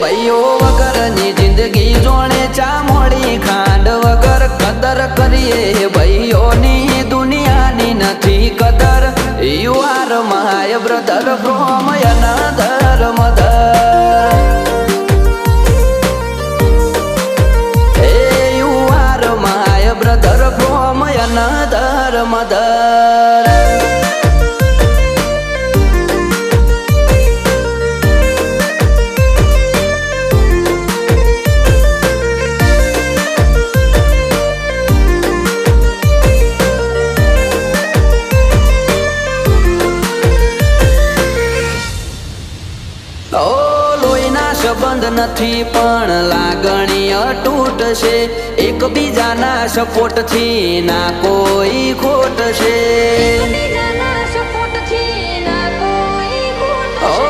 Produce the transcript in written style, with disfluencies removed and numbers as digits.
ભાઈઓ વગરની જિંદગી જોણે ચા મોડી ખાંડ વગર કદર કરીએ ભાઈઓની દુનિયાની નથી કદર. You are my brother from another mother. You are my brother from another mother. સંબંધ નથી પણ લાગણી અતૂટ છે. એકબીજાના સપોર્ટ થી ના કોઈ ખોટ છે.